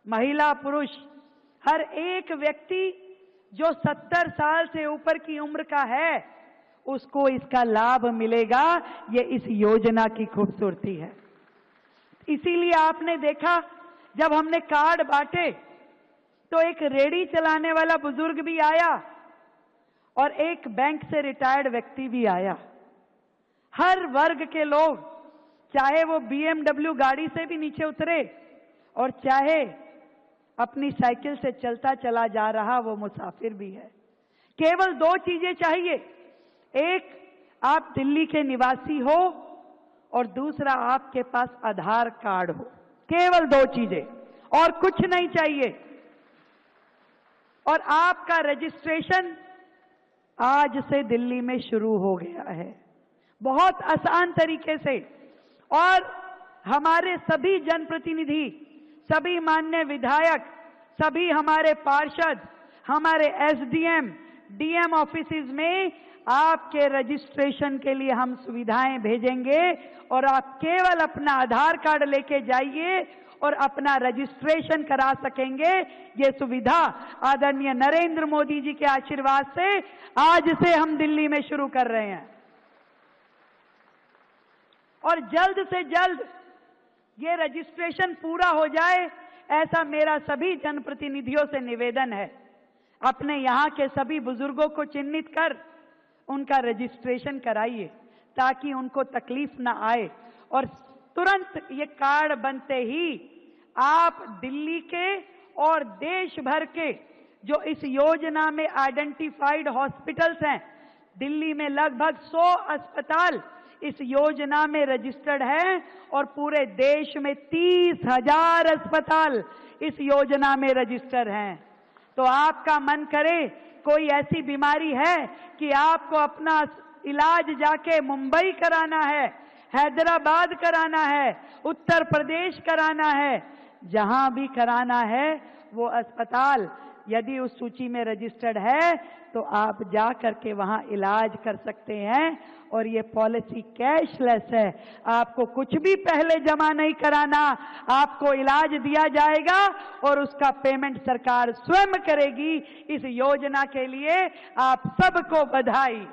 महिला पुरुष, हर एक व्यक्ति जो 70 साल से ऊपर की उम्र का है उसको इसका लाभ मिलेगा। ये इस योजना की खूबसूरती है। इसीलिए आपने देखा जब हमने कार्ड बांटे तो एक रेहड़ी चलाने वाला बुजुर्ग भी आया और एक बैंक से रिटायर्ड व्यक्ति भी आया। हर वर्ग के लोग, चाहे वो BMW गाड़ी से भी नीचे उतरे और चाहे अपनी साइकिल से चलता चला जा रहा वो मुसाफिर भी है। केवल 2 चीजें चाहिए, एक आप दिल्ली के निवासी हो और दूसरा आपके पास आधार कार्ड हो। केवल 2 चीजें, और कुछ नहीं चाहिए। और आपका रजिस्ट्रेशन आज से दिल्ली में शुरू हो गया है, बहुत आसान तरीके से। और हमारे सभी जनप्रतिनिधि, सभी माननीय विधायक, सभी हमारे पार्षद, हमारे SDM, DM ऑफिसेज में आपके रजिस्ट्रेशन के लिए हम सुविधाएं भेजेंगे और आप केवल अपना आधार कार्ड लेके जाइए और अपना रजिस्ट्रेशन करा सकेंगे। ये सुविधा आदरणीय नरेंद्र मोदी जी के आशीर्वाद से आज से हम दिल्ली में शुरू कर रहे हैं और जल्द से जल्द ये रजिस्ट्रेशन पूरा हो जाए, ऐसा मेरा सभी जनप्रतिनिधियों से निवेदन है। अपने यहाँ के सभी बुजुर्गों को चिन्हित कर उनका रजिस्ट्रेशन कराइए ताकि उनको तकलीफ ना आए और तुरंत ये कार्ड बनते ही आप दिल्ली के और देश भर के जो इस योजना में आइडेंटिफाइड हॉस्पिटल्स हैं, दिल्ली में लगभग 100 अस्पताल इस योजना में रजिस्टर्ड है और पूरे देश में 30,000 अस्पताल इस योजना में रजिस्टर हैं। तो आपका मन करे, कोई ऐसी बीमारी है कि आपको अपना इलाज जाके मुंबई कराना है, हैदराबाद कराना है, उत्तर प्रदेश कराना है, जहां भी कराना है वो अस्पताल यदि उस सूची में रजिस्टर्ड है तो आप जा करके वहां इलाज कर सकते हैं। और ये पॉलिसी कैशलेस है, आपको कुछ भी पहले जमा नहीं कराना, आपको इलाज दिया जाएगा और उसका पेमेंट सरकार स्वयं करेगी। इस योजना के लिए आप सबको बधाई।